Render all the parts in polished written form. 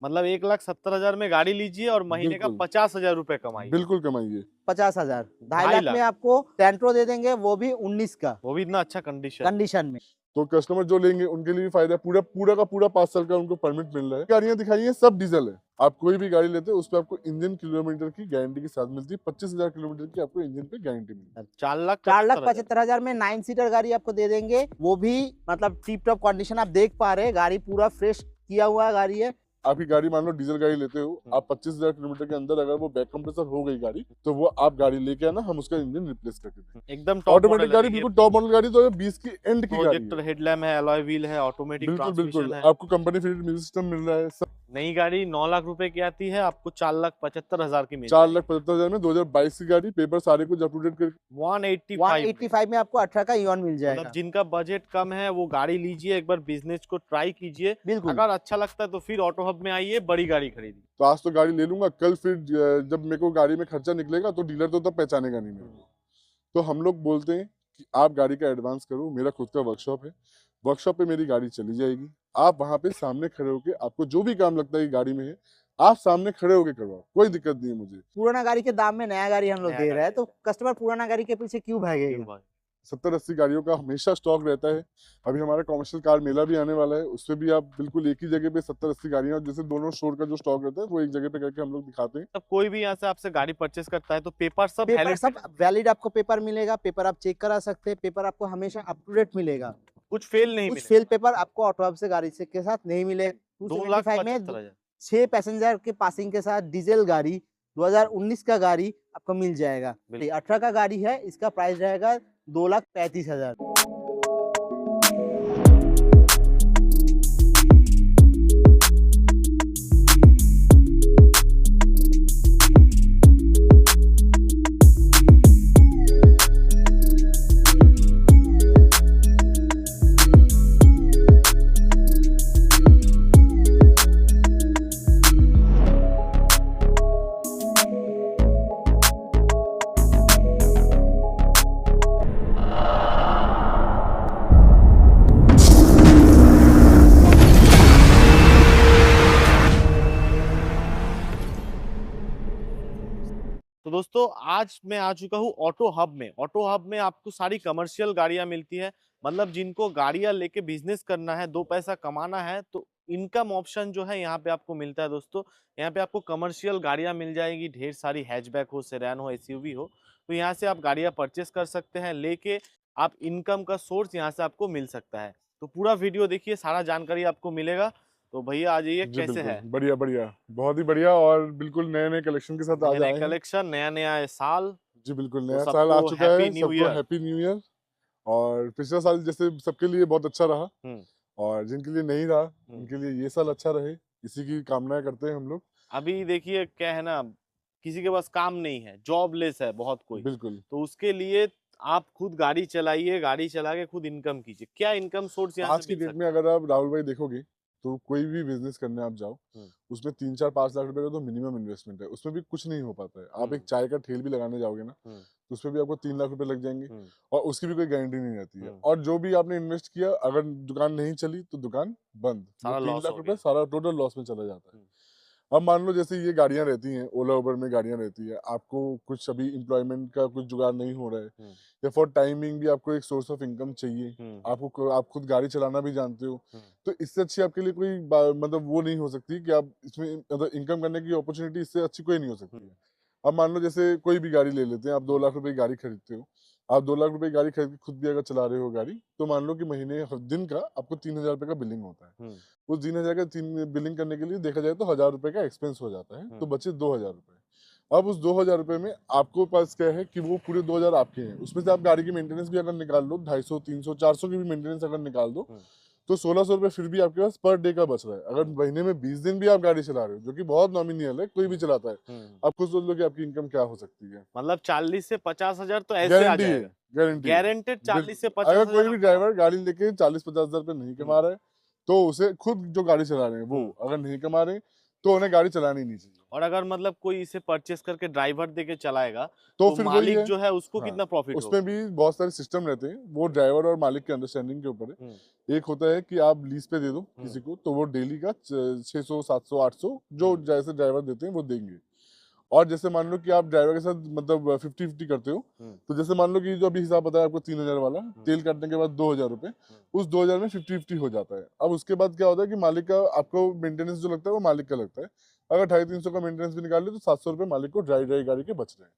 मतलब 1,70,000 में गाड़ी लीजिए और महीने का बिल्कुल 50,000 रुपए कमाइए। बिल्कुल कमाइए। 50,000 2.5 2.5 लाख लाख में आपको सेंट्रो दे देंगे, वो भी 19 का वो भी इतना अच्छा कंडीशन। कंडीशन में। तो कस्टमर जो लेंगे उनके लिए भी फायदा है। पूरा पूरा का पूरा 5 साल का उनको परमिट मिल रहा है। गाड़ियां दिखाई हैं सब डीजल है। आप कोई भी गाड़ी लेते हैं उस पर आपको इंजन किलोमीटर की गारंटी के साथ मिलती है। 25,000 किलोमीटर की आपको इंजन पे गारंटी मिलती है। 4,75,000 में 9 सीटर गाड़ी आपको दे देंगे, वो भी मतलब टिप टॉप कंडीशन। आप देख पा रहे हैं गाड़ी पूरा फ्रेश किया हुआ गाड़ी है। आपकी गाड़ी मान लो डीजल गाड़ी लेते हो, आप 25,000 किलोमीटर के अंदर अगर वो बैक कंप्रेसर हो गई गाड़ी, तो वो आप गाड़ी लेके आना, हम उसका इंजन रिप्लेस करके देंगे। एकदम टॉप ऑटोमेटिक गाड़ी, बिल्कुल टॉप मॉडल गाड़ी। तो 20 की एंड की गाड़ी प्रोजेक्टर है। हेडलैम्प है, अलॉय व्हील है, ऑटोमेटिक बिल्कुल ट्रांसमिशन बिल्कुल है। आपको कंपनी फिटेड म्यूजिक सिस्टम मिल रहा है सब। नई गाड़ी 9 लाख रुपए की आती है, आपको 4,75,000 की मिल 4,75,000 में 2022 की गाड़ी, पेपर सारे कुछ अप टू डेट करके 185 में आपको 18 का ईऑन मिल जाएगा। मतलब जिनका बजट कम है वो गाड़ी लीजिए, एक बार बिजनेस को ट्राई कीजिए। बिल्कुल। अगर अच्छा लगता है तो फिर ऑटो हब में आइए, बड़ी गाड़ी खरीदिए। तो आज तो गाड़ी ले लूंगा, कल फिर जब मेरे को गाड़ी में खर्चा निकलेगा तो डीलर तो तब पहचानेगा नहीं मेरे को। तो हम लोग बोलते हैं कि आप गाड़ी का एडवांस करो। मेरा खुद का वर्कशॉप है, वर्कशॉप पे मेरी गाड़ी चली जाएगी। आप वहां पे सामने खड़े होके आपको जो भी काम लगता है गाड़ी में है, आप सामने खड़े होके करवाओ, कोई दिक्कत नहीं है मुझे। पुराना गाड़ी के दाम में नया गाड़ी हम लोग नया दे रहे हैं, गाड़ी तो कस्टमर पुराना गाड़ी के पीछे क्यों भागेगा। 70-80 गाड़ियों का हमेशा स्टॉक रहता है। अभी हमारा कॉमर्शियल कार मेला भी आने वाला है, उससे भी आप बिल्कुल एक ही जगह पे 70-80 गाड़ियां, जैसे दोनों स्टोर का जो स्टॉक रहता है वो एक जगह पे करके हम लोग दिखाते हैं। तब कोई भी यहाँ से आपसे गाड़ी परचेस करता है तो पेपर सब वैलिड आपको पेपर मिलेगा। पेपर आप चेक करा सकते हैं। पेपर आपको हमेशा अप टू डेट मिलेगा। कुछ फेल नहीं कुछ मिलेगा। फेल पेपर आपको ऑटो हब से गाड़ी से के साथ नहीं मिले। 275 में 2,75,000 6 पैसेंजर के पासिंग के साथ डीजल गाड़ी 2019 का गाड़ी आपको मिल जाएगा। 18 का गाड़ी है, इसका प्राइस रहेगा 2,35,000। तो दोस्तों आज मैं आ चुका हूँ ऑटो हब में। ऑटो हब में आपको सारी कमर्शियल गाड़ियां मिलती है। मतलब जिनको गाड़ियां लेके बिजनेस करना है, 2 पैसा कमाना है, तो इनकम ऑप्शन जो है यहाँ पे आपको मिलता है दोस्तों। यहाँ पे आपको कमर्शियल गाड़ियां मिल जाएगी, ढेर सारी हैचबैक हो, सेडान हो, एसयूवी हो। तो यहाँ से आप गाड़ियां परचेस कर सकते हैं, लेके आप इनकम का सोर्स यहाँ से आपको मिल सकता है। तो पूरा वीडियो देखिए, सारा जानकारी आपको मिलेगा। तो भैया आ जाइए, जी कैसे बिल्कुल, है? बढ़िया बढ़िया, बहुत ही बढ़िया। और बिल्कुल नए नए कलेक्शन के साथ आज नए आए हैं। कलेक्शन, नया नया साल। जी बिल्कुल, तो नया साल आ सबको चुका हैप्पी है, न्यू सबको ईयर। Happy new year. और पिछला साल जैसे सबके लिए बहुत अच्छा रहा, हम्म। और जिनके लिए नहीं रहा उनके लिए ये साल अच्छा रहे, इसी की कामना करते हैं हम लोग। अभी देखिए क्या है ना, किसी के पास काम नहीं है, जॉबलेस है बहुत कोई, बिल्कुल। तो उसके लिए आप खुद गाड़ी चलाइए, गाड़ी चला के खुद इनकम कीजिए। क्या इनकम सोर्स यहाँ आज से की मिल डेट सकता में अगर आप राहुल भाई देखोगे तो कोई भी बिजनेस करने आप जाओ, हम्म। उसमें 3-4-5 लाख रुपए का तो मिनिमम इन्वेस्टमेंट है, उसमें भी कुछ नहीं हो पाता है। आप एक चाय का ठेल भी लगाने जाओगे ना, तो उसमें भी आपको 3 लाख रुपए लग जाएंगे, और उसकी भी कोई गारंटी नहीं रहती है। और जो भी आपने इन्वेस्ट किया, अगर दुकान नहीं चली तो दुकान बंद, वो सारा 3 लॉस लाख हो रुपए गया। सारा टोटल लॉस में चला जाता है। अब मान लो जैसे ये गाड़ियां रहती हैं, ओला उबर में गाड़ियां रहती है, आपको कुछ अभी एम्प्लॉयमेंट का कुछ जुगाड़ नहीं हो रहा है, या फॉर टाइमिंग भी आपको एक सोर्स ऑफ इनकम चाहिए, आप खुद गाड़ी चलाना भी जानते हो, तो इससे अच्छी आपके लिए कोई मतलब वो नहीं हो सकती कि आप इसमें मतलब इनकम करने की अपॉर्चुनिटी इससे अच्छी कोई नहीं हो सकती है। अब मान लो जैसे कोई भी गाड़ी ले लेते हैं, आप 2 लाख रुपए की गाड़ी खरीदते हो, आप 2 लाख रुपए की गाड़ी खरीद के खुद भी अगर चला रहे हो गाड़ी, तो मान लो कि महीने दिन का आपको 3,000 रुपए का बिलिंग होता है। उस 3,000 का बिलिंग करने के लिए देखा जाए तो 1,000 रुपए का एक्सपेंस हो जाता है, तो बचे 2,000 रुपए। अब उस 2,000 रुपए में आपको पास क्या है कि वो पूरे 2,000 आपके हैं, उसमें से आप गाड़ी की मेंटेनेंस भी अगर निकाल लो, 250, 300, 400 की भी मेंटेनेंस अगर निकाल दो, तो 1,600 रुपए फिर भी आपके पास पर डे का बच रहा है। अगर महीने में 20 दिन भी आप गाड़ी चला रहे हो, जो कि बहुत नॉमिनल है, कोई भी चलाता है, आप खुद सोच लो कि आपकी इनकम क्या हो सकती है। मतलब 40 से 50,000 तो ऐसे आ जाएगा, गारंटेड 40 से 50,000। अगर कोई भी ड्राइवर गाड़ी लेके 40-50 हजार रुपए नहीं कमा रहा है, तो उसे खुद जो गाड़ी चला रहे हैं वो अगर नहीं कमा रहे, तो उन्हें गाड़ी चलानी नहीं चाहिए। और अगर मतलब कोई इसे परचेस करके ड्राइवर देके चलाएगा तो तो फिर वही मालिक है, जो है उसको हाँ, कितना प्रॉफिट होगा? उसमें भी बहुत सारे सिस्टम रहते हैं, वो ड्राइवर और मालिक के अंडरस्टैंडिंग के ऊपर है। एक होता है कि आप लीज पे दे दो किसी को, तो वो डेली का 600 700 800 जो जैसे ड्राइवर देते हैं वो देंगे। और जैसे मान लो कि आप ड्राइवर के साथ मतलब 50-50 करते हो, तो जैसे मान लो कि जो अभी हिसाब बताया आपको 3000 वाला, तेल काटने के बाद 2000 रुपए, उस 2000 में 50-50 हो जाता है। अब उसके बाद क्या होता है कि मालिक का आपको मेंटेनेंस जो लगता है वो मालिक का लगता है। अगर 250-300 का मेंटेनेंस भी निकाल ले तो 700 रुपए मालिक को ड्राई ड्राई गाड़ी के बच रहे हैं।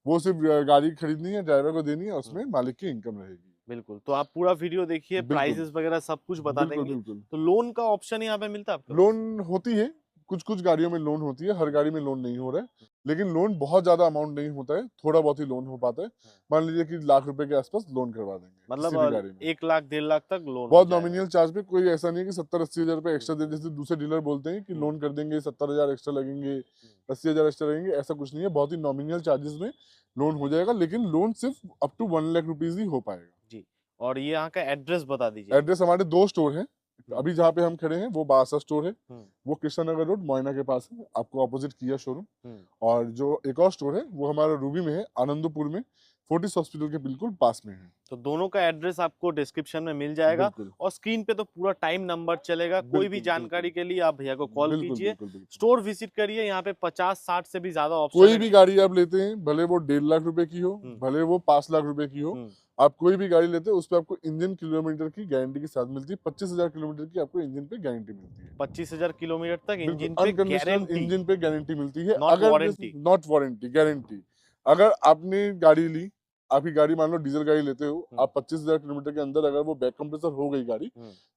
वो सिर्फ गाड़ी खरीदनी है, ड्राइवर को देनी है, उसमें मालिक की इनकम रहेगी। बिल्कुल, तो आप पूरा वीडियो देखिए, बिल्कुल प्राइसेस वगैरह सब कुछ बता बिल्कुल देंगे। बिल्कुल। तो लोन का ऑप्शन यहाँ पे मिलता है आपके पास? लोन होती है, कुछ कुछ गाड़ियों में लोन होती है, हर गाड़ी में लोन नहीं हो रहा है, लेकिन लोन बहुत ज्यादा अमाउंट नहीं होता है, थोड़ा बहुत ही लोन हो पाता है। मान लीजिए कि लाख रुपए के आसपास लोन करवा देंगे मतलब किसी भी गाड़ी में। 1 लाख 1.5 लाख तक लोन हो बहुत जाएगा। नॉमिनल चार्ज पे, कोई ऐसा नहीं है कि 70-80 हजार रुपए एक्स्ट्रा दे, जैसे दूसरे डीलर बोलते हैं कि लोन कर देंगे 70,000 एक्स्ट्रा लगेंगे, 80,000 एक्स्ट्रा लगेंगे, ऐसा कुछ नहीं है। बहुत ही नॉमिनल चार्जेस में लोन हो जाएगा, लेकिन लोन सिर्फ अप टू 1 लाख रुपीज ही हो पाएगा। जी, और ये यहाँ का एड्रेस बता दीजिए। एड्रेस हमारे 2 स्टोर हैं। अभी जहाँ पे हम खड़े हैं वो बासा स्टोर है, हम्म, वो कृष्णा नगर रोड मोइना के पास है, आपको ऑपोजिट किया शोरूम। हम्म, और जो एक और स्टोर है वो हमारा रूबी में है, आनंदपुर में, फोर्टिस हॉस्पिटल के बिल्कुल पास में है। तो दोनों का एड्रेस आपको डिस्क्रिप्शन में मिल जाएगा बिल्कुल और स्क्रीन पे तो पूरा टाइम नंबर चलेगा। कोई भी बिल्कुल जानकारी के लिए आप भैया को कॉल बिल्कुल कीजिए, बिल्कुल बिल्कुल। स्टोर विजिट करिए। यहाँ पे 50-60 से भी ज्यादा ऑप्शन कोई है। भी गाड़ी आप लेते हैं, भले वो 1.5 लाख रुपए की हो, भले वो 5 लाख रुपए की हो, आप कोई भी गाड़ी लेते हैं उस पर आपको इंजन किलोमीटर की गारंटी के साथ मिलती है। 25,000 किलोमीटर की आपको इंजन पे गारंटी मिलती है। 25,000 किलोमीटर तक बिल्कुल इंजन पे अनकंडीशनल गारंटी, इंजन पे गारंटी मिलती है। नॉट अगर वारंटी। Not warranty, guarantee. अगर आपने गाड़ी ली, आपकी गाड़ी मान लो डीजल गाड़ी लेते हो, आप 25,000 किलोमीटर के अंदर अगर वो बैक कंप्रेसर हो गई गाड़ी,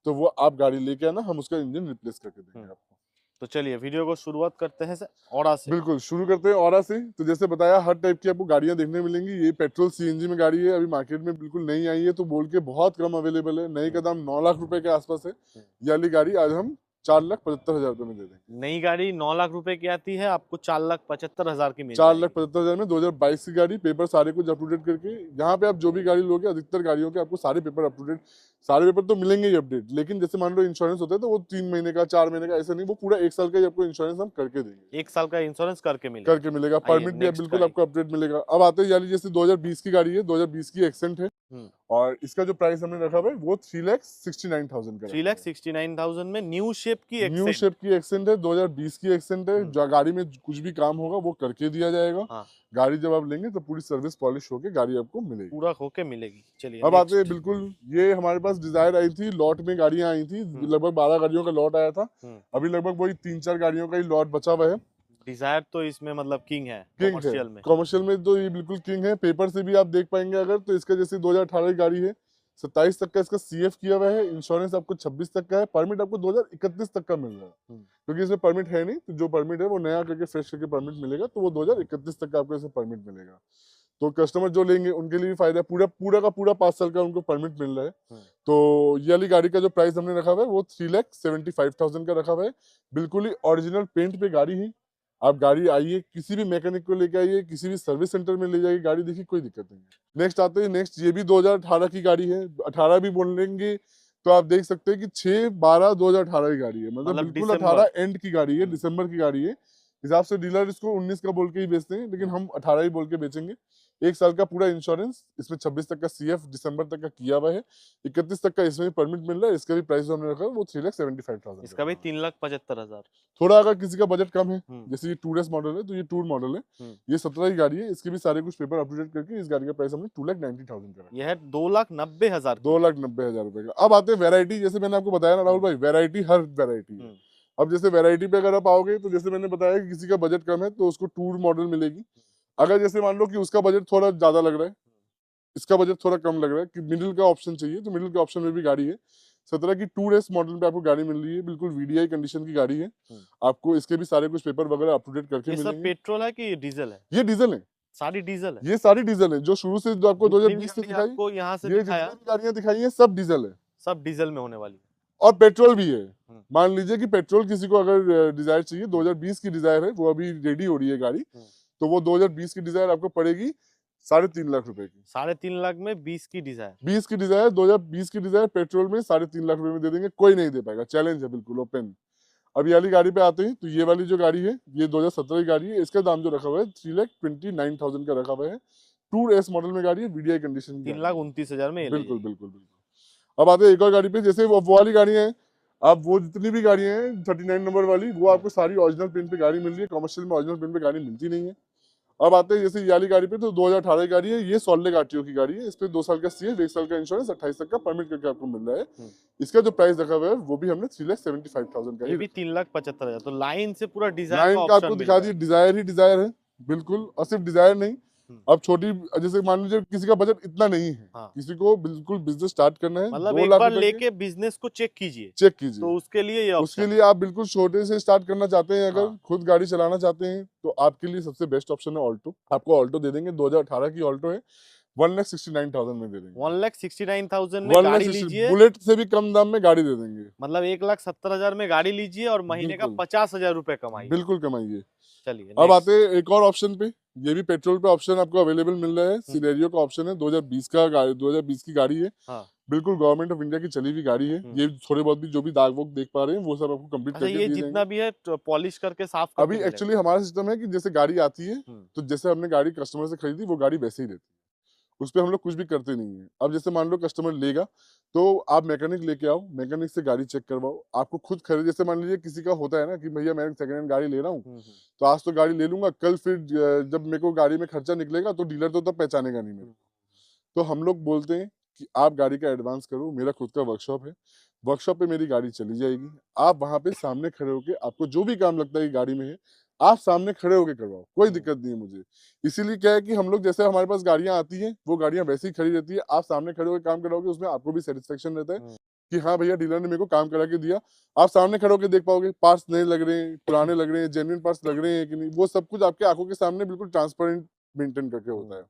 तो वो आप गाड़ी लेके आना, हम उसका इंजन रिप्लेस करके देंगे आपको। तो चलिए वीडियो को शुरुआत करते हैं ऑरा से। बिल्कुल शुरू करते हैं ऑरा से। तो जैसे बताया हर टाइप की आपको गाड़ियां देखने मिलेंगी। ये पेट्रोल सीएनजी में गाड़ी है, अभी मार्केट में बिल्कुल नई आई है, तो बोल के बहुत कम अवेलेबल है। नई का दाम 9 लाख रुपए के आसपास है। ये वाली गाड़ी आज हम 4,75,000 रुपए में दे देंगे। नई गाड़ी 9 लाख रुपए की आती है, आपको 4,75,000 की मिल 4,75,000 में 2022 की गाड़ी, पेपर सारे कुछ अप टू डेट करके। यहाँ पे आप जो भी गाड़ी लोगे, अधिकतर गाड़ियों के आपको सारे पेपर अप टू डेट, सारे पेपर तो मिलेंगे ही अपडेट, लेकिन जैसे मान लो इंश्योरेंस होता है तो वो 3 महीने का 4 महीने का ऐसा नहीं, वो पूरा 1 साल का ही आपको इंश्योरेंस हम करके देंगे। 1 साल का इंश्योरेंस करके मिलेगा। परमिट भी बिल्कुल आपको अपडेट मिलेगा। अब आते हैं यानी जैसे 2020 की गाड़ी है, 2020 की एक्सेंट है, और इसका जो प्राइस हमने रखा हुआ है वो 3,69,000 का। 3,69,000 में न्यू शेप की न्यू शेप की एक्सेंट है, 2020 की एक्सेंट है। जो गाड़ी में कुछ भी काम होगा वो करके दिया जाएगा। हाँ। गाड़ी जब आप लेंगे तो पूरी सर्विस पॉलिश होके गाड़ी आपको मिलेगी, पूरा होके मिलेगी। चलिए अब आते हैं बिल्कुल। ये हमारे पास डिजायर आई थी, लॉट में गाड़ियां आई थी, लगभग 12 गाड़ियों का लॉट आया था। अभी लगभग वही 3-4 गाड़ियों का ही लॉट बचा हुआ है। डिजायर तो इसमें मतलब किंग है किंग कमर्शियल है, में। कमर्शियल में तो ये बिल्कुल किंग है। पेपर से भी आप देख पाएंगे अगर, तो इसका जैसे 2018 की गाड़ी है, 27 तक का इसका सीएफ किया हुआ है, इंश्योरेंस आपको 26 तक का है, परमिट आपको 2031 तक का मिल रहा है, क्योंकि इसमें परमिट है नहीं। तो जो परमिट है वो नया करके फ्रेश करके परमिट मिलेगा, तो वो 2031 तक का आपको इसमें परमिट मिलेगा। तो कस्टमर जो लेंगे उनके लिए भी फायदा है, पूरा का पूरा 5 साल का उनको परमिट मिल रहा है। तो ये वाली गाड़ी का जो प्राइस हमने रखा हुआ है वो 3,75,000 का रखा हुआ है। बिल्कुल ही ओरिजिनल पेंट पे गाड़ी है। आप गाड़ी आइए, किसी भी मैकेनिक को लेके आइए, किसी भी सर्विस सेंटर में ले जाइए, गाड़ी देखिए, कोई दिक्कत नहीं है। नेक्स्ट आते हैं, नेक्स्ट ये भी 2018 की गाड़ी है। 18 भी बोलेंगे तो आप देख सकते हैं कि 6/12/2018 की गाड़ी है, मतलब बिल्कुल 18 एंड की गाड़ी है, दिसंबर की गाड़ी है। हिसाब से डीलर इसको 19 का बोल के ही बेचते हैं, लेकिन हम 18 ही बोल के बेचेंगे। 1 साल का पूरा इंश्योरेंस, इसमें 26 तक का सीएफ दिसंबर तक का किया हुआ है, 31 तक का इसमें परमिट मिल रहा है। इसका भी प्राइस हमने रखा है वो 3,75,000। इसका भी 3,75,000। थोड़ा अगर किसी का बजट कम है, जैसे ये टूरेस्ट मॉडल है, तो ये टूर मॉडल है, ये 17 की गाड़ी है, इसके भी सारे कुछ पेपर अपडेट करके इस गाड़ी का प्राइस हमने 2,90,000 का। यह है 2,90,000। 2,90,000 रुपए का। अब आते हैं वैरायटी, जैसे मैंने आपको बताया ना राहुल भाई, वैरायटी हर वैरायटी है। अब जैसे वैरायटी पे अगर आप आओगे तो जैसे मैंने बताया कि किसी का बजट कम है तो उसको टूर मॉडल मिलेगी। अगर जैसे मान लो कि उसका बजट थोड़ा ज्यादा लग रहा है, इसका बजट थोड़ा कम लग रहा है, कि मिडिल का ऑप्शन चाहिए, तो मिडिल के ऑप्शन में भी गाड़ी है। 17 की टूर एस मॉडल पे आपको गाड़ी मिल रही है, बिल्कुल वीडीआई कंडीशन की गाड़ी है। आपको इसके भी सारे कुछ पेपर वगैरह अप टू डेट करके मिलेंगे। ये सब पेट्रोल है कि डीजल है? ये डीजल है, सारी डीजल है। ये सारी डीजल है, जो शुरू से जो आपको 2020 से दिखाई, आपको यहाँ से ये दिखाया, जितनी गाड़ियां दिखाई है सब डीजल है, सब डीजल में होने वाली। और पेट्रोल भी है। मान लीजिए कि पेट्रोल किसी को अगर डिजायर चाहिए, 2020 की डिजायर है, वो अभी रेडी हो रही है गाड़ी, तो वो 2020 की डिजायर आपको पड़ेगी 3.5 लाख रुपए की। 3.5 लाख में 20 की डिजायर। 20 की डिजायर, 2020 की डिजायर पेट्रोल में 3.5 लाख रुपए में दे देंगे, कोई नहीं दे पाएगा, चैलेंज है बिल्कुल ओपन। अब ये वाली गाड़ी पे आते हैं, तो ये वाली जो गाड़ी है ये 2017 की गाड़ी है। इसका दाम जो रखा हुआ है 3,29,000 का रखा हुआ है। टूर एस मॉडल में गाड़ी है, वीडीआई कंडीशन की गाड़ी है। 3,29,000 में ये ले बिल्कुल जाइए। बिल्कुल बिल्कुल। अब आते हैं एक और गाड़ी पे, जैसे वो वाली गाड़ियां हैं, अब वो जितनी भी गाड़ियां हैं 39 नंबर वाली, वो आपको सारी ओरिजिनल प्रिंट पे गाड़ी मिल रही है। कमर्शियल में ओरिजिनल प्रिंट पे गाड़ी मिलती नहीं है। अब आते हैं जैसे ये वाली गाड़ी पे, तो 2018 की गाड़ी है, ये सॉलिड आरटीओ की गाड़ी है। इस पे 2 साल का सीएफ, 1 साल का इंश्योरेंस, 28 तक का परमिट करके आपको मिल रहा है। इसका जो प्राइस रखा हुआ है वो भी हमने 3,75,000 का ये ही भी 3,75,000। तो लाइन से पूरा डिजायर लाइन का का आपको ऑप्शन मिल दिखा रहा दी, है। डिजायर ही डिजायर है बिल्कुल। और सिर्फ डिजायर नहीं, हम्म। अब छोटी, जैसे मान लीजिए किसी का बजट इतना नहीं है, हाँ। किसी को बिल्कुल बिजनेस स्टार्ट करना है, मतलब 2 एक लाख बार रुपए लेके बिजनेस को चेक कीजिए, चेक कीजिए। तो उसके लिए ये उसके ऑप्शन लिए आप बिल्कुल छोटे से स्टार्ट करना चाहते हैं, अगर हाँ। खुद गाड़ी चलाना चाहते हैं, तो आपके लिए सबसे बेस्ट ऑप्शन है ऑल्टो। आपको ऑल्टो दे देंगे, 2018 की ऑल्टो है, 1,69,000 में दे देंगे। 1,69,000 में गाड़ी लीजिए, बुलेट से भी कम दाम में गाड़ी दे देंगे। मतलब 1,70,000 में गाड़ी लीजिए और महीने का बिल्कुल 50,000 रुपए कमाइए। बिल्कुल कमाइए। चलिए अब नेक्स्ट। आते हैं एक और ऑप्शन पे, ये भी पेट्रोल पे ऑप्शन आपको अवेलेबल मिल रहा है। सिलेरियो का ऑप्शन है, 2020 का गाड़ी, 2020 की गाड़ी है। हाँ। बिल्कुल गवर्नमेंट ऑफ इंडिया की चली हुई गाड़ी है। ये थोड़े बहुत भी जो भी दाग वोग देख पा रहे हैं वो सब आपको कंप्लीट अच्छा, करके ये दिए जितना जाएंगे। भी है पॉलिश करके साफ करके अभी मिलेगा। एक्चुअली हमारा सिस्टम है कि जैसे गाड़ी आती है, तो जैसे हमने गाड़ी कस्टमर से खरीदी, वो गाड़ी वैसे ही रहती है, उस पर हम लोग कुछ भी करते नहीं है। अब जैसे मान लो कस्टमर लेगा, तो आप मैकेनिक लेके आओ, मैकेनिक से गाड़ी चेक करवाओ, आपको खुद खरीद, जैसे मान लीजिए किसी का होता है ना कि भैया मैं सेकंड हैंड गाड़ी ले रहा हूँ, तो आज तो गाड़ी ले लूंगा, कल फिर जब मेरे को गाड़ी में खर्चा निकलेगा तो डीलर तो तब पहचानेगा नहीं मेरे को। तो हम लोग बोलते हैं कि आप गाड़ी का एडवांस करो, मेरा खुद का वर्कशॉप है, वर्कशॉप पे मेरी गाड़ी चली जाएगी, आप वहां पे सामने खड़े होके आपको जो भी काम लगता है कि गाड़ी में है, आप सामने खड़े होके करवाओ, कोई दिक्कत नहीं है मुझे। इसीलिए क्या है कि हम लोग, जैसे हमारे पास गाड़ियां आती हैं, वो गाड़ियां वैसे ही खड़ी रहती है, आप सामने खड़े होकर काम कराओगे, उसमें आपको भी सेटिस्फेक्शन रहता है कि हाँ भैया डीलर ने मेरे को काम करा के दिया। आप सामने खड़े होकर देख पाओगे पार्ट्स नए लग रहे हैं, पुराने लग रहे हैं, जेन्युइन पार्ट्स लग रहे हैं कि नहीं, वो सब कुछ आपके आंखों के सामने बिल्कुल ट्रांसपेरेंट मेंटेन करके होता है।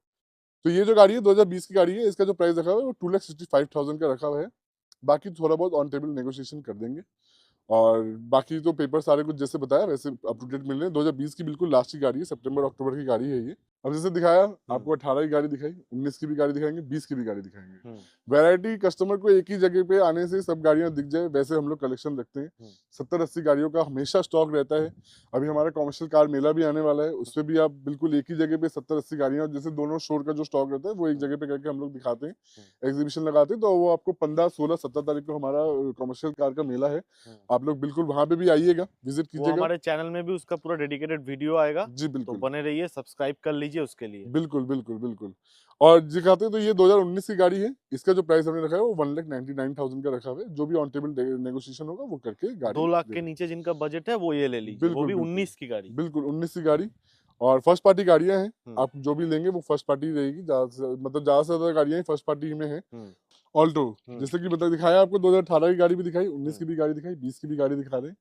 तो ये जो गाड़ी है 2020 की गाड़ी है, इसका जो प्राइस रखा हुआ है वो 2,65,000 का रखा हुआ है। बाकी थोड़ा बहुत ऑन टेबल नेगोशिएशन कर देंगे, और बाकी तो पेपर सारे कुछ जैसे बताया वैसे अप टू डेट मिल रहे हैं। 2020 की बिल्कुल लास्ट की गाड़ी है, सितंबर अक्टूबर की गाड़ी है ये। अब जैसे दिखाया आपको 18 की गाड़ी दिखाई, 19 की भी गाड़ी दिखाएंगे, 20 की भी गाड़ी दिखाएंगे। वैरायटी कस्टमर को एक ही जगह पे आने से सब गाड़ियां दिख जाए, वैसे हम लोग कलेक्शन रखते हैं। 70-80 गाड़ियों का हमेशा स्टॉक रहता है। अभी हमारा कॉमर्शियल कार मेला भी आने वाला है, उससे भी आप बिल्कुल एक ही जगह पे 70-80 गाड़ियां, जैसे दोनों शोर का जो स्टॉक रहता है वो एक जगह पे करके हम लोग दिखाते हैं, एग्जीबिशन लगाते हैं। तो वो आपको 15, 16, 17 तारीख को हमारा कॉमर्शियल कार का मेला है, आप लोग बिल्कुल वहां पे भी आइएगा, विजिट वो कीजिएगा। हमारे चैनल में भी उसका पूरा डेडिकेटेड वीडियो आएगा, जी तो बिल्कुल बने रहिए, सब्सक्राइब कर लीजिए उसके लिए। बिल्कुल बिल्कुल बिल्कुल। और दिखाते हैं, तो ये 2019 की गाड़ी है, इसका जो प्राइस हमने रखा है वो 1,99,000 का रखा हुआ है। जो भी ऑन टेबल नेगोशिएशन होगा वो करके गाड़ी 2 लाख दे के देंगे। नीचे जिनका बजट है वो ये ले लीजिए, वो बिल्कुल भी बिल्कुल 19 की गाड़ी। बिल्कुल 19 की गाड़ी। और फर्स्ट पार्टी गाड़ियां हैं, हम्म। आप जो भी लेंगे वो फर्स्ट पार्टी रहेगी, मतलब ज्यादा से ज्यादा गाड़ियां फर्स्ट पार्टी में है। ऑल्टो, जैसे कि मतलब दिखाया आपको, 2018 की गाड़ी भी दिखाई, 19 की भी गाड़ी दिखाई, 20 की भी गाड़ी दिखा रहे हैं।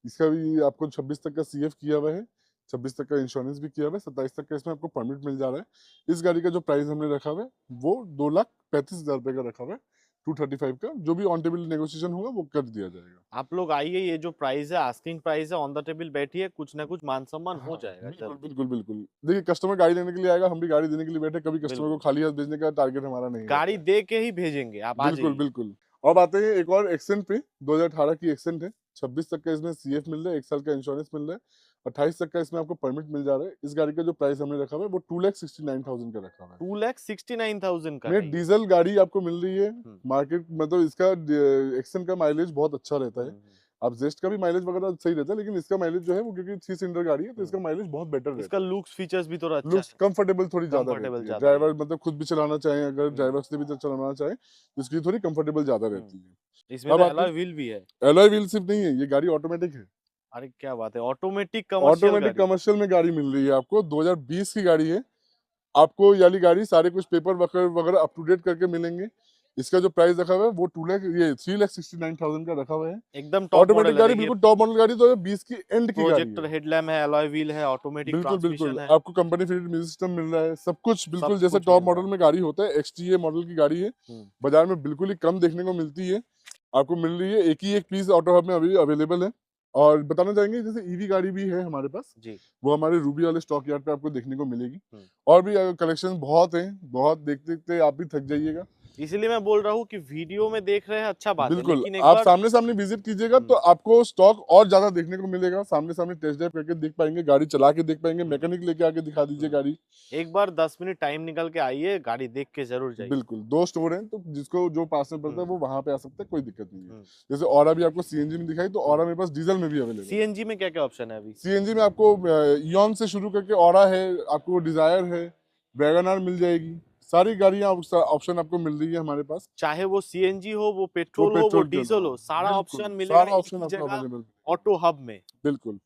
इसका भी आपको 26 तक का सीएफ किया हुआ है, 26 तक का इंश्योरेंस भी किया हुआ है, 27 तक का इसमें आपको परमिट मिल जा रहा है। इस गाड़ी का जो प्राइस हमने रखा हुआ है वो 2,35,000 रुपए का रखा हुआ है, 235 का। जो भी ऑन टेबल नेगोशिएशन होगा वो कर दिया जाएगा। आप लोग आइए, ये जो प्राइस है आस्किंग प्राइस है, ऑन द टेबल बैठिए, कुछ ना कुछ मान सम्मान हो जाएगा। बिल्कुल बिल्कुल बिल्कुल। देखिए कस्टमर गाड़ी लेने के लिए आएगा, हम भी गाड़ी देने के लिए बैठे, कभी कस्टमर को खाली हाथ भेजने का टारगेट हमारा नहीं गाड़ी रहता है। दे के ही भेजेंगे, आप आ बिल्कुल जाइए। बिल्कुल। अब आते हैं एक और एक्सेंट पे, 2018 की एक्सेंट है, 26 तक का इसमें सीएफ मिल रहा है, 1 साल का इंश्योरेंस मिल रहा है, 28 तक का इसमें आपको परमिट मिल जा रहा है। इस गाड़ी का जो प्राइस हमने रखा हुआ है वो 2,69,000 का रखा हुआ है। 2,69,000 का में है ये। डीजल गाड़ी आपको मिल रही है मार्केट, मतलब इसका एक्सेंट का माइलेज बहुत अच्छा रहता है। अब जेस्ट का भी माइलेज वगैरह सही रहता है, लेकिन इसका माइलेज जो है वो, क्योंकि 3 सिलेंडर गाड़ी है तो इसका माइलेज बहुत बेटर रहता इसका है। लुक्स फीचर्स भी थोड़ा अच्छा लुक्स है, कंफर्टेबल थोड़ी ज्यादा कंफर्टेबल रहती है। ज्यादा ड्राइवर रहेगी। मतलब खुद भी चलाना चाहे, अगर ड्राइवर से भी तो चलाना चाहे, तो इसकी थोड़ी कंफर्टेबल ज्यादा रहती है। इसमें अब तो आते एलॉय हैं, व्हील भी है। एलॉय व्हील सिर्फ नहीं है, ये गाड़ी ऑटोमेटिक है। अरे क्या बात है, ऑटोमेटिक कमर्शियल ऑटोमेटिक गाड़ी। कमर्शियल में गाड़ी मिल रही है आपको, 2020 की गाड़ी है। आपको ये वाली गाड़ी सारे कुछ पेपर वगैरह अप टू डेट करके मिलेंगे। इसका जो प्राइस रखा हुआ है वो 3,69,000 का रखा हुआ है। एकदम टॉप ऑटोमेटिक मॉडल है, गाड़ी, देखिए बिल्कुल टॉप मॉडल गाड़ी, 2020 की एंड की गाड़ी प्रोजेक्टर है। हेडलैम्प है, एलॉय व्हील है, ऑटोमेटिक बिल्कुल बिल्कुल। ट्रांसमिशन है, आपको कंपनी फिटेड म्यूजिक सिस्टम मिल रहा है, सब कुछ बिल्कुल सब जैसे कुछ टॉप मिल रहा मॉडल है। में गाड़ी होता है। XTA मॉडल की गाड़ी है, बाजार में बिल्कुल ही कम देखने को मिलती है, आपको मिल रही है। एक ही एक पीस ऑटो हब में अभी अवेलेबल है। और बताना चाहेंगे जैसे ईवी गाड़ी भी है हमारे पास जी। वो हमारे रूबी वाले स्टॉक यार्ड पे आपको देखने को मिलेगी। और भी कलेक्शन बहुत है, बहुत देखते देखते आप भी थक जाइएगा। इसीलिए मैं बोल रहा हूँ कि वीडियो में देख रहे हैं अच्छा बात है, बिल्कुल, लेकिन एक आप बार सामने सामने विजिट कीजिएगा तो आपको स्टॉक और ज्यादा देखने को मिलेगा। सामने सामने टेस्ट ड्राइव करके देख पाएंगे, गाड़ी चला के देख पाएंगे, मैकेनिक लेके आके दिखा दीजिए गाड़ी। एक बार 10 मिनट टाइम निकल के आइए, गाड़ी देख के जरूर जाइए। बिल्कुल, 2 स्टोर हैं, तो जिसको जो पास में पड़ता है हम्म। वो वहां पे आ सकता है, कोई दिक्कत नहीं है। हम्म। जैसे ऑरा भी आपको सीएनजी में दिखाई, तो ऑरा मेरे पास डीजल में भी अवेलेबल है। सीएनजी में क्या क्या ऑप्शन है अभी? सीएनजी में आपको इयॉन से शुरू करके ऑरा है, आपको डिजायर है, वैगन आर मिल जाएगी। सारी गाड़ियां ऑप्शन आपको मिल रही है हमारे पास। चाहे वो सीएनजी हो, वो वो पेट्रोल हो, वो पेट्रोल डीजल हो, सारा बिल्कुल, ऑप्शन मिलेगा सारा एक ऑप्शन ही आपको जगह, अवेलेबल। ऑटो हब में। बिल्कुल।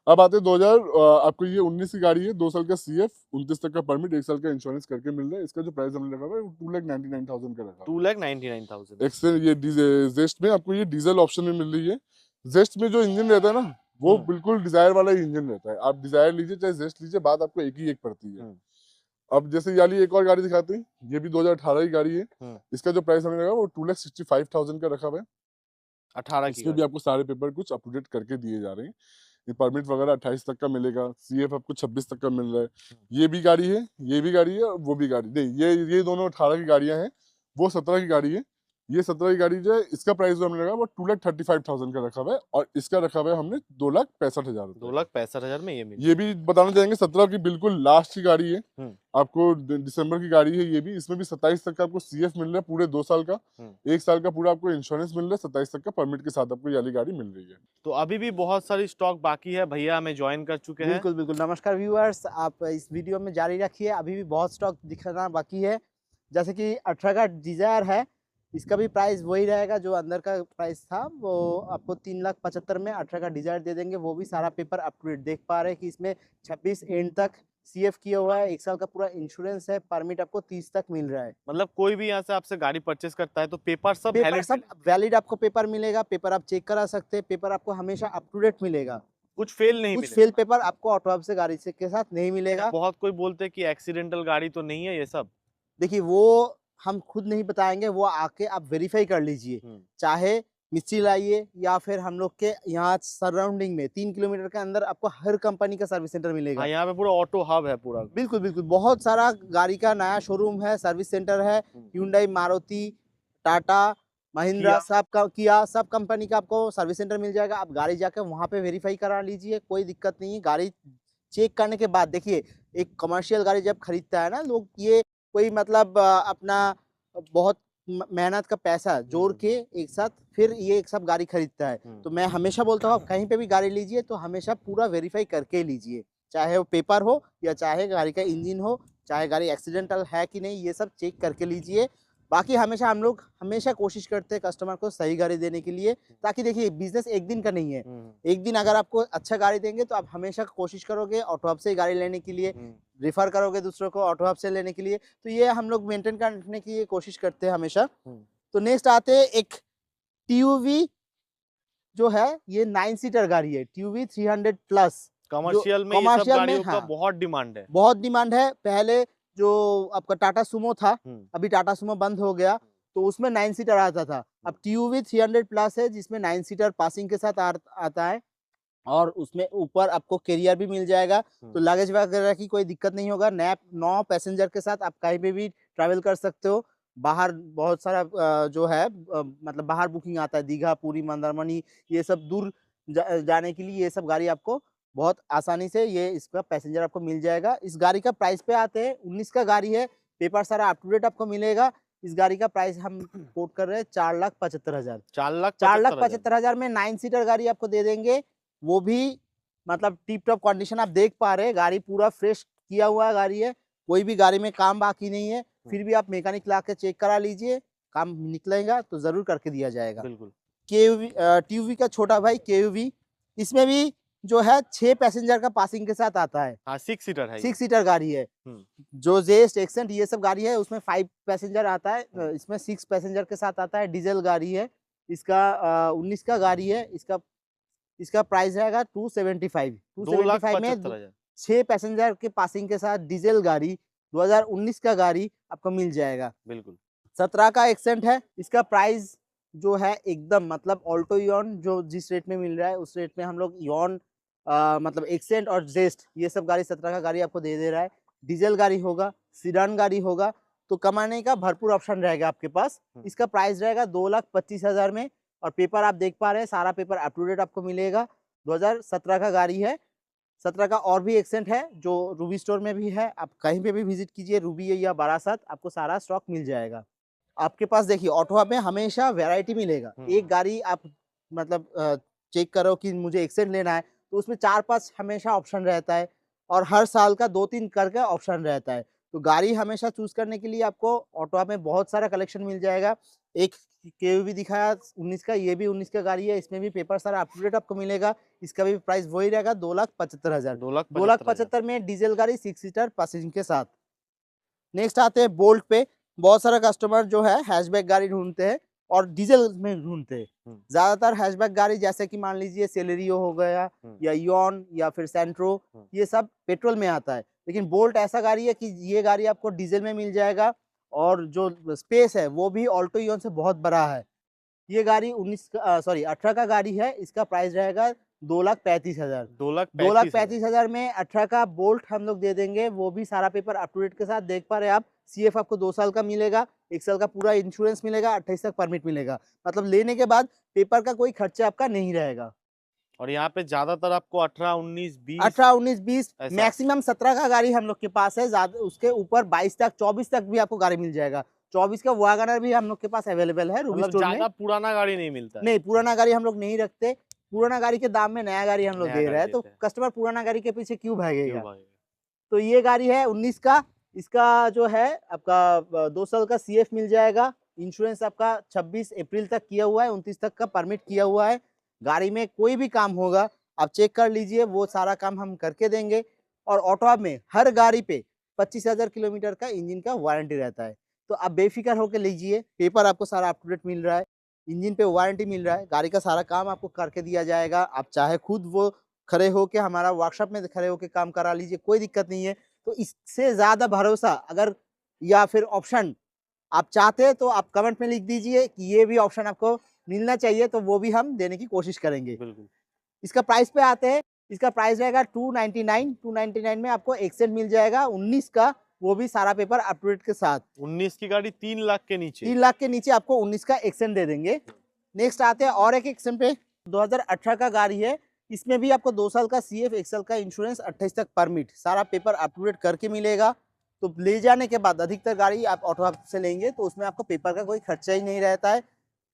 अब आते हैं 2000 आपको ये 19 की गाड़ी है, 2 साल का सीएफ, 29 तक का परमिट, 1 साल का इंश्योरेंस करके मिल रहा है। इसका जो प्राइस हमने लगा हुआ है वो 2,99,000 का रखा है। 2,99,000। एक्सेल ये जेस्ट में आपको ये डीजल ऑप्शन में मिल रही है। जेस्ट में जो इंजन रहता है ना, वो बिल्कुल डिजायर वाला ही इंजन रहता है। आप डिजायर लीजिए चाहे जेस्ट लीजिए, बात आपको एक ही एक पड़ती है। अब जैसे ये वाली एक और गाड़ी दिखाते हैं, ये भी 2018 की गाड़ी है। इसका जो प्राइस हमें लगा वो 2,65,000 का रखा हुआ है। 18 की इसमें भी गाड़ी। आपको सारे पेपर कुछ अप टू डेट करके दिए जा रहे हैं। ये परमिट वगैरह 28 तक का मिलेगा, सीएफ आपको 26 तक का मिल रहा है। ये भी गाड़ी है, ये भी गाड़ी है, और वो भी गाड़ी नहीं, ये दोनों 18 की गाड़ियां हैं, वो 17 की गाड़ी है। ये 17 की गाड़ी जो है, इसका प्राइस जो हमने लगा वो 2,35,000 का रखा हुआ है, और इसका रखा हुआ है हमने 2,65,000 रुपए। 2,65,000 में ये मिल ये भी बताना चाहेंगे 17 की बिल्कुल लास्ट की गाड़ी है। हम्म। आपको दिसंबर की गाड़ी है ये भी। इसमें भी 27 तक का आपको सीएफ मिल रहा है पूरे 2 साल का। 1 साल का पूरा आपको इंश्योरेंस मिल रहा है, 27 तक का परमिट के साथ आपको ये वाली गाड़ी मिल रही है। तो अभी भी बहुत सारी स्टॉक बाकी है, भैया हमें ज्वाइन कर चुके हैं। बिल्कुल बिल्कुल। नमस्कार व्यूअर्स, आप इस वीडियो में जारी रखिए, अभी भी बहुत स्टॉक दिखाना बाकी है। जैसे कि 18 का डिजायर है, इसका भी प्राइस वही रहेगा जो अंदर का प्राइस था, वो आपको 3,75,000 में 18 का डिजायर दे देंगे। वो भी सारा पेपर अप टू डेट देख पा रहे हैं कि इसमें 26 एंड तक सीएफ किया हुआ है, 1 साल का पूरा इंश्योरेंस है, परमिट आपको 30 तक मिल रहा है। मतलब कोई भी यहाँ से आपसे गाड़ी परचेस करता है तो पेपर सब पेपर वैलिड सब वैलिड आपको पेपर मिलेगा, पेपर आप चेक करा सकते हैं, पेपर आपको हमेशा अप टू डेट मिलेगा। कुछ फेल नहीं कुछ मिलेगा। फेल पेपर आपको ऑटो हब से गाड़ी से के साथ नहीं मिलेगा। बहुत कोई बोलते हैं कि एक्सीडेंटल गाड़ी तो नहीं है ये सब। देखिए वो हम खुद नहीं बताएंगे, वो आके आप वेरीफाई कर लीजिए। चाहे मिस्त्री लाइए या फिर हम लोग के यहाँ सराउंडिंग में 3 किलोमीटर के अंदर आपको हर कंपनी का सर्विस सेंटर मिलेगा। हाँ, यहाँ पे पूरा ऑटो हब है पूरा। बिल्कुल बिल्कुल, बहुत सारा गाड़ी का नया शोरूम है, सर्विस सेंटर है। hyundai, मारुति, टाटा, महिंद्रा, सब का किया, सब कंपनी का आपको सर्विस सेंटर मिल जाएगा। आप गाड़ी जाकर वहाँ पे वेरीफाई करा लीजिए, कोई दिक्कत नहीं है। गाड़ी चेक करने के बाद देखिए, एक कमर्शियल गाड़ी जब खरीदता है ना लोग, ये कोई मतलब अपना बहुत मेहनत का पैसा जोड़ के एक साथ फिर ये एक सब गाड़ी खरीदता है। तो मैं हमेशा बोलता हूँ, आप कहीं पे भी गाड़ी लीजिए तो हमेशा पूरा वेरीफाई करके लीजिए, चाहे वो पेपर हो या चाहे गाड़ी का इंजन हो, चाहे गाड़ी एक्सीडेंटल है कि नहीं, ये सब चेक करके लीजिए। बाकी हमेशा हम लोग हमेशा कोशिश करते हैं कस्टमर को सही गाड़ी देने के लिए, ताकि देखिए बिजनेस एक दिन का नहीं है। एक दिन अगर आपको अच्छा गाड़ी देंगे तो आप हमेशा कोशिश करोगे ऑटो हब से ही गाड़ी लेने के लिए, रेफर करोगे दूसरों को ऑटो हब से लेने के लिए। तो ये हम लोग मेंटेन करने की कोशिश करते हैं हमेशा। तो नेक्स्ट आते हैं एक टीयूवी जो है, ये 9 सीटर गाड़ी है, टीयूवी 300 प्लस। कमर्शियल में ये सब कमर्शियल में गाड़ियों का हाँ, बहुत डिमांड है। बहुत डिमांड है। पहले जो आपका टाटा सुमो था, अभी टाटा सुमो बंद हो गया, तो उसमें 9 सीटर आता था। अब टीयूवी 300 प्लस है, जिसमें 9 सीटर पासिंग के साथ आता है, और उसमें ऊपर आपको कैरियर भी मिल जाएगा, तो लगेज वगैरह की कोई दिक्कत नहीं होगा। 9 पैसेंजर के साथ आप कहीं पे भी ट्रैवल कर सकते हो। बाहर बहुत सारा जो है मतलब बाहर बुकिंग आता है, दीघा, पुरी, मंदारमनी, ये सब दूर जाने के लिए ये सब गाड़ी आपको बहुत आसानी से ये इसका पैसेंजर आपको मिल जाएगा। इस गाड़ी का प्राइस पे आते हैं, 19 का गाड़ी है, पेपर सारा अप टू डेट आपको मिलेगा। इस गाड़ी का प्राइस हम कोट कर रहे हैं 4,75,000। 4,75,000 में 9 सीटर गाड़ी आपको दे देंगे, वो भी मतलब टिप टॉप कंडीशन आप देख पा रहे हैं। गाड़ी पूरा फ्रेश किया हुआ गाड़ी है, कोई भी गाड़ी में काम बाकी नहीं है। फिर भी आप मैकेनिक ला के चेक करा लीजिए, काम निकलेगा तो जरूर करके दिया जाएगा। बिल्कुल। टीयूवी का छोटा भाई केयूवी, इसमें भी जो है 6 पैसेंजर का पासिंग के साथ आता है। हाँ, 6 सीटर है। 6 सीटर गाड़ी है। जो जेस्ट, एक्सेंट, ये सब गाड़ी है उसमें 5 पैसेंजर आता है, इसमें 6 पैसेंजर के साथ आता है। डीजल गाड़ी है, इसका 19 का गाड़ी है। इसका प्राइस रहेगा 275 में 6 पैसेंजर के पासिंग के साथ डीजल गाड़ी 2019 का गाड़ी आपको मिल जाएगा। बिल्कुल। 17 का एक्सेंट है, इसका प्राइस जो है एकदम मतलब ऑल्टो इयॉन जो जिस रेट में मिल रहा है उस रेट में हम लोग इयॉन मतलब एक्सेंट और जेस्ट ये सब गाड़ी 17 का गाड़ी आपको दे रहा है। डीजल गाड़ी होगा, सीडान गाड़ी होगा, तो कमाने का भरपूर ऑप्शन रहेगा आपके पास। इसका प्राइस रहेगा 2,25,000 में। और पेपर आप देख पा रहे हैं, सारा पेपर अप टू डेट आपको मिलेगा। 2017 का गाड़ी है। 17 का और भी एक्सेंट है जो रूबी स्टोर में भी है, आप कहीं पे भी विजिट कीजिए, रूबी या बारासात, आपको सारा स्टॉक मिल जाएगा। आपके पास देखिए ऑटो हब में हमेशा वैरायटी मिलेगा। एक गाड़ी आप मतलब चेक करो कि मुझे एक्सेंट लेना है, तो उसमें 4-5 हमेशा ऑप्शन रहता है और हर साल का 2-3 करके ऑप्शन रहता है। तो गाड़ी हमेशा चूज करने के लिए आपको ऑटो हब में बहुत सारा कलेक्शन मिल जाएगा। एक केवी दिखाया 19 का, ये भी 19 का गाड़ी है, इसमें भी पेपर सारा अप टू डेट आपको मिलेगा। इसका भी प्राइस वही रहेगा 2,75,000। 2,75,000 में डीजल गाड़ी 6 सीटर पैसेंजर के साथ। नेक्स्ट आते हैं बोल्ट पे। बहुत सारा कस्टमर जो है हैचबैक गाड़ी ढूंढते हैं और डीजल में ढूंढते हैं। ज्यादातर हैचबैक गाड़ी जैसे कि मान लीजिए सेलेरियो हो गया या इयॉन या फिर सेंट्रो, ये सब पेट्रोल में आता है। लेकिन बोल्ट ऐसा गाड़ी है कि ये गाड़ी आपको डीजल में मिल जाएगा और जो स्पेस है वो भी ऑल्टो इयॉन से बहुत बड़ा है। ये गाड़ी 18 का गाड़ी है। इसका प्राइस रहेगा 2,35,000। 2,35,000 में 18 का बोल्ट हम लोग दे देंगे, वो भी सारा पेपर अप टू डेट के साथ। देख पा रहे हैं आप, सीएफ आपको 2 साल का मिलेगा, 1 साल का पूरा इंश्योरेंस मिलेगा, 28 तक परमिट मिलेगा। मतलब लेने के बाद पेपर का कोई खर्चा आपका नहीं रहेगा। और यहाँ पे ज्यादातर आपको 18, 19, 20 18, 19, 20 ऐसा। मैक्सिमम 17 का गाड़ी हम लोग के पास है। ज्यादा उसके ऊपर 22 तक 24 तक भी आपको गाड़ी मिल जाएगा। 24 का वैगनर भी हम लोग के पास अवेलेबल है रूबी मतलब स्टोर में। ज्यादा पुराना गाड़ी नहीं मिलता है। नहीं, पुराना गाड़ी हम लोग नहीं रखते। पुराना गाड़ी के दाम में नया गाड़ी हम लोग नया दे गाड़ी रहे हैं, तो देते हैं। कस्टमर पुराना गाड़ी के पीछे क्यों भागेगा। क्यों भाई? तो ये गाड़ी है 19 का। इसका जो है आपका 2 साल का सीएफ मिल जाएगा। इंश्योरेंस आपका 26 अप्रैल तक किया हुआ है, 29 तक का परमिट किया हुआ है। गाड़ी में कोई भी काम होगा आप चेक कर लीजिए, वो सारा काम हम करके देंगे। और ऑटो हब में हर गाड़ी पे 25,000 किलोमीटर का इंजन का वारंटी रहता है। तो आप बेफिक्र होकर लीजिए, पेपर आपको सारा अप टू डेट मिल रहा है, इंजन पे वारंटी मिल रहा है, गाड़ी का सारा काम आपको करके दिया जाएगा। आप चाहे खुद वो खड़े होके हमारा वर्कशॉप में खड़े होके काम करा लीजिए, कोई दिक्कत नहीं है। तो इससे ज्यादा भरोसा अगर या फिर ऑप्शन आप चाहते हैं तो आप कमेंट में लिख दीजिए कि ये भी ऑप्शन आपको मिलना चाहिए, तो वो भी हम देने की कोशिश करेंगे। बिल्कुल। इसका प्राइस पे आते हैं। इसका प्राइस रहेगा 299 में आपको एक्सेंट मिल जाएगा 19 का, वो भी सारा पेपर अप टू डेट के साथ। 19 की गाड़ी 3 लाख के नीचे। 3 लाख के नीचे आपको 19 का एक्सेंट दे देंगे। नेक्स्ट आते हैं और एक एक्सेंट पे। 2018 का गाड़ी है। इसमें भी आपको 2 साल का सीएफ, 1 साल का इंश्योरेंस, 28 तक परमिट, सारा पेपर अप टू डेट करके मिलेगा। तो ले जाने के बाद अधिकतर गाड़ी आप ऑटो हब से लेंगे तो उसमें आपको पेपर का कोई खर्चा ही नहीं रहता है।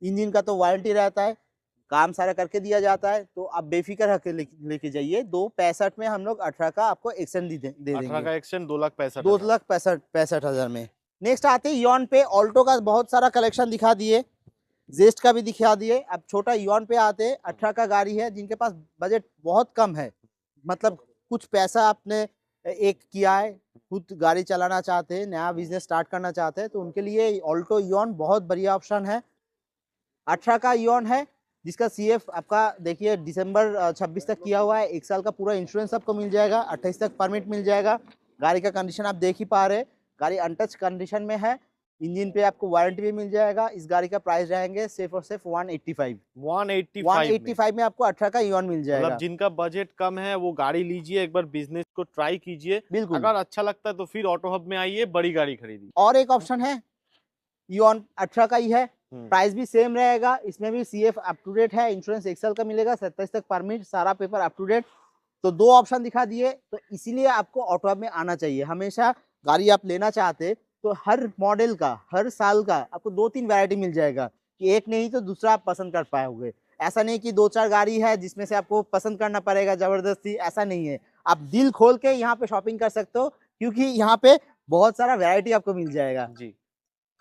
इंजन का तो वारंटी रहता है, काम सारा करके दिया जाता है। तो आप बेफिक्र होकर लेके जाइए। 2,65 में हम लोग 18 का आपको एक्सेंट दे 18 देंगे। का एक्शन 2,65,000। 2,65,000 में। नेक्स्ट आते हैं यॉन पे। ऑल्टो का बहुत सारा कलेक्शन दिखा दिए, जेस्ट का भी दिखा दिए। अब छोटा यॉन पे आते हैं। 18 का गाड़ी है, जिनके पास बजट बहुत कम है, मतलब कुछ पैसा आपने एक किया है, खुद गाड़ी चलाना चाहते हैं, नया बिजनेस स्टार्ट करना चाहते हैं, तो उनके लिए ऑल्टो यॉन बहुत बढ़िया ऑप्शन है। 18 का यॉन है, जिसका सीएफ आपका देखिए दिसंबर 26 तक किया हुआ है, 1 साल का पूरा इंश्योरेंस आपको मिल जाएगा, 28 तक परमिट मिल जाएगा। गाड़ी का कंडीशन आप देख ही पा रहे हैं, गाड़ी अनटच कंडीशन में है। इंजन पे आपको वारंटी भी मिल जाएगा। इस गाड़ी का प्राइस रहेंगे सिर्फ और सिर्फ 185 में आपको 18 का यॉन मिल जाएगा। मतलब जिनका बजट कम है वो गाड़ी लीजिए, एक बार बिजनेस को ट्राई कीजिए। बिल्कुल। अगर अच्छा लगता है तो फिर ऑटो हब में आइए, बड़ी गाड़ी खरीदिए। और एक ऑप्शन है, यॉन 18 का ही है, प्राइस भी सेम रहेगा। इसमें भी सीएफ अप टू डेट है, इंश्योरेंस 1 साल का मिलेगा, 27 तक परमिट, सारा पेपर अप टू डेट। तो 2 ऑप्शन दिखा दिए, तो इसीलिए आपको ऑटो हब में आना चाहिए। हमेशा गाड़ी आप लेना चाहते तो हर मॉडल का, हर साल का आपको 2-3 वैरायटी मिल जाएगा, कि एक नहीं तो दूसरा आप पसंद कर पाओगे। ऐसा नहीं कि 2-4 गाड़ी है जिसमें से आपको पसंद करना पड़ेगा जबरदस्ती, ऐसा नहीं है। आप दिल खोल के यहाँ पे शॉपिंग कर सकते हो, क्योंकि यहाँ पे बहुत सारा वैरायटी आपको मिल जाएगा जी।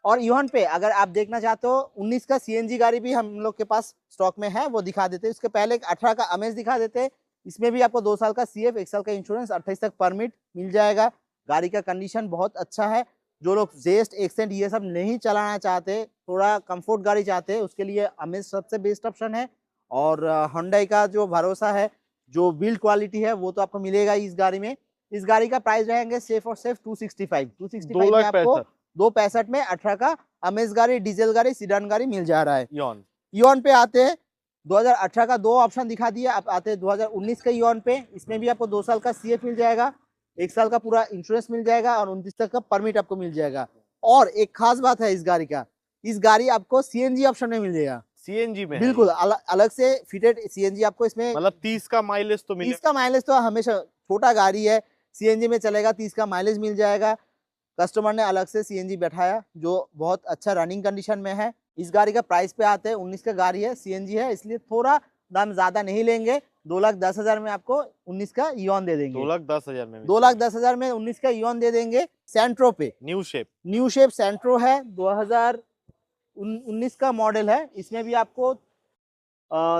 और यॉन पे अगर आप देखना चाहते हो 19 का सीएनजी गाड़ी भी हम लोग के पास स्टॉक में है, वो दिखा देते हैं। उसके पहले 18 का अमेज दिखा देते हैं। इसमें भी आपको 2 साल का सीएफ, 1 साल का इंश्योरेंस, 28 तक परमिट मिल जाएगा। गाड़ी का कंडीशन बहुत अच्छा है। जो लोग जेस्ट, एक्सेंट ये सब नहीं चलाना चाहते, थोड़ा कंफर्ट गाड़ी चाहते हैं, उसके लिए अमेज सबसे बेस्ट ऑप्शन है। और होंडा का जो भरोसा है, जो बिल्ड क्वालिटी है, वो तो आपको मिलेगा ही इस गाड़ी में। इस गाड़ी का प्राइस रहेंगे सिर्फ और सिर्फ 265 में आपको 2,65 में 18 का अमेज गाड़ी, डीजल गाड़ी, सीडान गाड़ी मिल जा रहा है। यॉन पे आते हैं। 2018 का 2 ऑप्शन दिखा दिया। आप आते हैं 2019 का यॉन पे। इसमें भी आपको 2 साल का सीएफ मिल जाएगा, 1 साल का पूरा इंश्योरेंस मिल जाएगा और 29 तक का परमिट आपको मिल जाएगा। और एक खास बात है इस गाड़ी का, इस गाड़ी आपको सीएनजी ऑप्शन में मिल जाएगा। सीएनजी में है बिल्कुल ये। अलग से फिटेड सीएनजी आपको इसमें। मतलब 30 का माइलेज तो 30 मिलेगा। का माइलेज तो हमेशा, छोटा गाड़ी है सीएनजी में चलेगा, 30 का माइलेज मिल जाएगा। कस्टमर ने अलग से सीएनजी बैठाया जो बहुत अच्छा रनिंग कंडीशन में है। इस गाड़ी का प्राइस पे आते हैं, 19 का गाड़ी है, सीएनजी है, इसलिए थोड़ा दाम ज्यादा नहीं लेंगे। 2,10,000 में आपको 19 का ईऑन दे देंगे। 2,10,000 में 2,10,000 में 19 का ईऑन दे देंगे। सेंट्रो पे न्यू शेप सेंट्रो है, 2019 का मॉडल है। इसमें भी आपको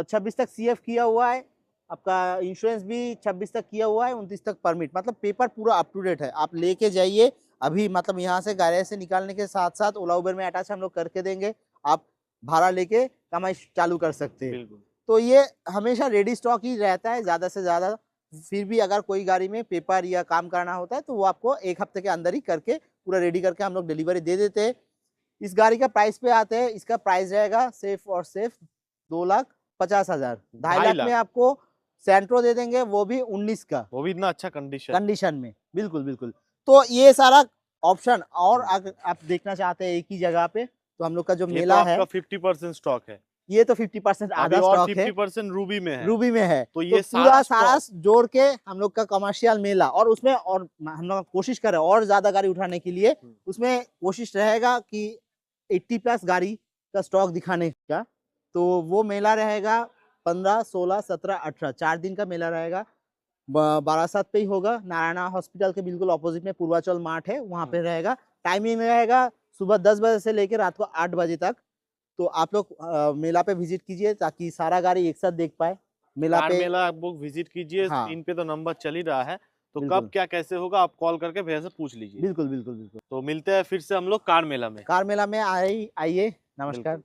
26 तक सीएफ किया हुआ है, आपका इंश्योरेंस भी 26 तक किया हुआ है, 29 तक परमिट, मतलब पेपर पूरा अप टू डेट है। आप लेके जाइए अभी, मतलब यहाँ से गैरेज से निकालने के साथ साथ ओला उबर में अटैच हम लोग करके देंगे, आप भाड़ा लेके कमाई चालू कर सकते हैं। बिल्कुल। तो ये हमेशा रेडी स्टॉक ही रहता है ज़्यादा से ज़्यादा। फिर भी अगर कोई गाड़ी में पेपर या काम करना होता है तो वो आपको 1 हफ्ते के अंदर ही करके पूरा रेडी करके हम लोग डिलीवरी दे देते हैं। इस गाड़ी का प्राइस पे आते हैं, इसका प्राइस रहेगा सिर्फ और सिर्फ 2,50,000। 2.5 लाख में आपको सेंट्रो दे देंगे, वो भी 19 का, वो भी इतना अच्छा कंडीशन में। बिल्कुल बिल्कुल। तो ये सारा ऑप्शन, और अगर आप देखना चाहते हैं एक ही जगह पे, तो हम लोग का जो मेला है 50% स्टॉक है। ये तो 50% आधा और स्टॉक है, 50% रूबी में है। रूबी में है। तो ये पूरा सारा जोड़ के हम लोग का कमर्शियल मेला, और उसमें और हम लोग कोशिश करें और ज्यादा गाड़ी उठाने के लिए, उसमें कोशिश रहेगा कि 80+ गाड़ी का स्टॉक दिखाने का। तो वो मेला रहेगा 15, 16, 17, 18 4 दिन का मेला रहेगा। बारासात पे ही होगा, नारायणा हॉस्पिटल के बिल्कुल ऑपोजिट में पूर्वाचल मार्ट है, वहाँ पे रहेगा। टाइमिंग रहेगा सुबह 10 बजे से लेकर रात को 8 बजे तक। तो आप लोग मेला पे विजिट कीजिए ताकि सारा गाड़ी एक साथ देख पाए। मेला आप लोग विजिट कीजिए। हाँ। स्क्रीन पे तो नंबर चल ही रहा है, तो कब क्या कैसे होगा आप कॉल करके भैया से पूछ लीजिए। बिल्कुल बिल्कुल बिल्कुल। तो मिलते हैं फिर से हम लोग कार मेला में। आइए, नमस्कार।